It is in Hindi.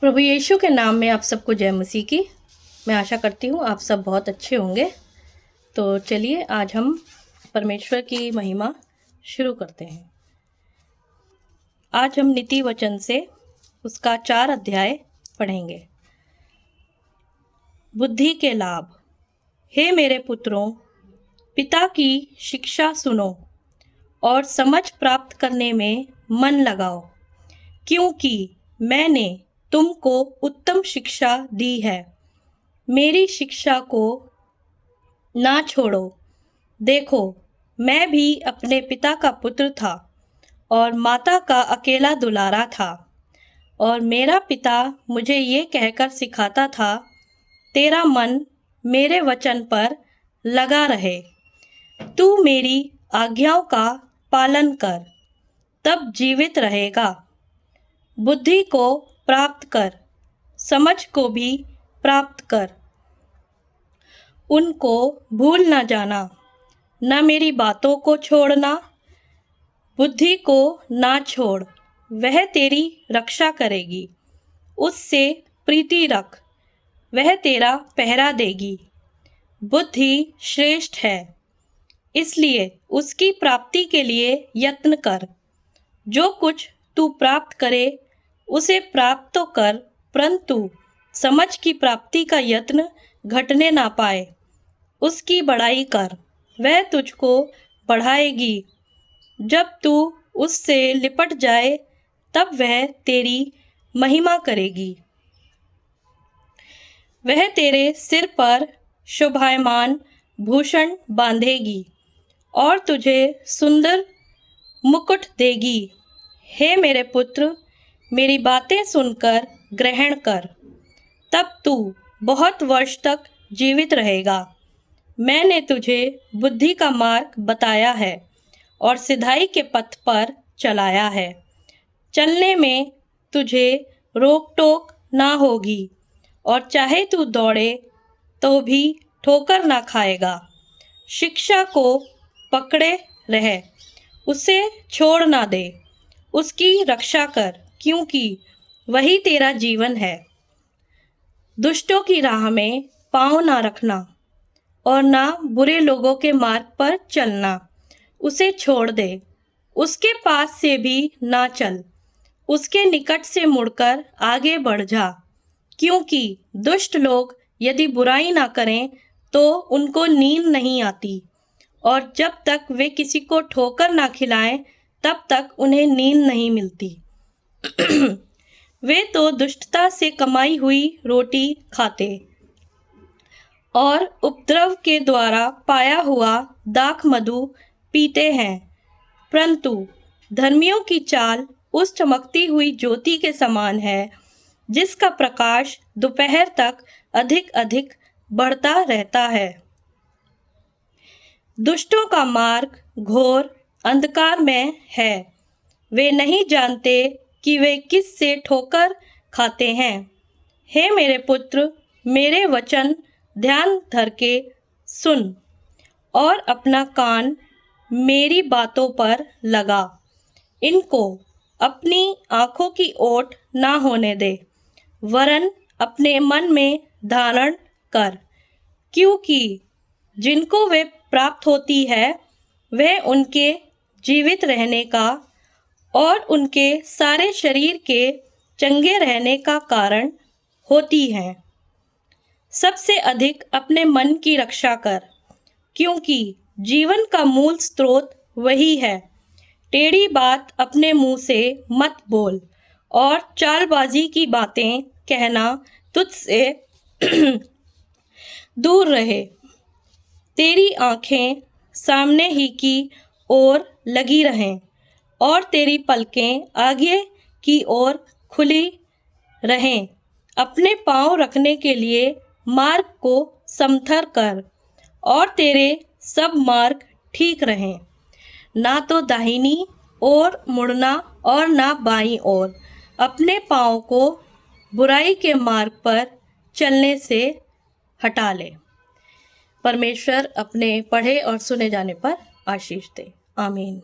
प्रभु यीशु के नाम में आप सबको जय मसीह की। मैं आशा करती हूँ आप सब बहुत अच्छे होंगे। तो चलिए आज हम परमेश्वर की महिमा शुरू करते हैं। आज हम नीति वचन से उसका 4 अध्याय पढ़ेंगे। बुद्धि के लाभ। हे मेरे पुत्रों, पिता की शिक्षा सुनो और समझ प्राप्त करने में मन लगाओ, क्योंकि मैंने तुमको उत्तम शिक्षा दी है। मेरी शिक्षा को ना छोड़ो। देखो, मैं भी अपने पिता का पुत्र था और माता का अकेला दुलारा था, और मेरा पिता मुझे ये कहकर सिखाता था, तेरा मन मेरे वचन पर लगा रहे, तू मेरी आज्ञाओं का पालन कर, तब जीवित रहेगा। बुद्धि को प्राप्त कर, समझ को भी प्राप्त कर। उनको भूल न जाना, न मेरी बातों को छोड़ना। बुद्धि को ना छोड़, वह तेरी रक्षा करेगी। उससे प्रीति रख, वह तेरा पहरा देगी। बुद्धि श्रेष्ठ है, इसलिए उसकी प्राप्ति के लिए यत्न कर। जो कुछ तू प्राप्त करे उसे प्राप्त तो कर, परंतु समझ की प्राप्ति का यत्न घटने ना पाए। उसकी बड़ाई कर, वह तुझको बढ़ाएगी। जब तू उससे लिपट जाए तब वह तेरी महिमा करेगी। वह तेरे सिर पर शोभायमान भूषण बांधेगी और तुझे सुंदर मुकुट देगी। हे मेरे पुत्र, मेरी बातें सुनकर ग्रहण कर, तब तू बहुत वर्ष तक जीवित रहेगा। मैंने तुझे बुद्धि का मार्ग बताया है और सिधाई के पथ पर चलाया है। चलने में तुझे रोक टोक ना होगी, और चाहे तू दौड़े तो भी ठोकर ना खाएगा। शिक्षा को पकड़े रह, उसे छोड़ ना दे। उसकी रक्षा कर, क्योंकि वही तेरा जीवन है। दुष्टों की राह में पाँव ना रखना और ना बुरे लोगों के मार्ग पर चलना। उसे छोड़ दे, उसके पास से भी ना चल। उसके निकट से मुड़कर आगे बढ़ जा, क्योंकि दुष्ट लोग यदि बुराई ना करें तो उनको नींद नहीं आती, और जब तक वे किसी को ठोकर ना खिलाएं तब तक उन्हें नींद नहीं मिलती। वे तो दुष्टता से कमाई हुई रोटी खाते और उपद्रव के द्वारा पाया हुआ दाख मधु पीते हैं, परंतु धर्मियों की चाल उस चमकती हुई ज्योति के समान है, जिसका प्रकाश दोपहर तक अधिक अधिक बढ़ता रहता है। दुष्टों का मार्ग घोर अंधकार में है, वे नहीं जानते कि वे किस से ठोकर खाते हैं। हे मेरे पुत्र, मेरे वचन ध्यान धर के सुन और अपना कान मेरी बातों पर लगा। इनको अपनी आँखों की ओट ना होने दे, वरन अपने मन में धारण कर, क्योंकि जिनको वे प्राप्त होती है वह उनके जीवित रहने का और उनके सारे शरीर के चंगे रहने का कारण होती हैं। सबसे अधिक अपने मन की रक्षा कर, क्योंकि जीवन का मूल स्रोत वही है। टेढ़ी बात अपने मुंह से मत बोल, और चालबाजी की बातें कहना तुझसे दूर रहे। तेरी आँखें सामने ही की ओर लगी रहें और तेरी पलकें आगे की ओर खुली रहें। अपने पाँव रखने के लिए मार्ग को समथर कर, और तेरे सब मार्ग ठीक रहें। ना तो दाहिनी ओर मुड़ना और ना बाईं ओर। अपने पाँव को बुराई के मार्ग पर चलने से हटा ले। परमेश्वर अपने पढ़े और सुने जाने पर आशीष दे। आमीन।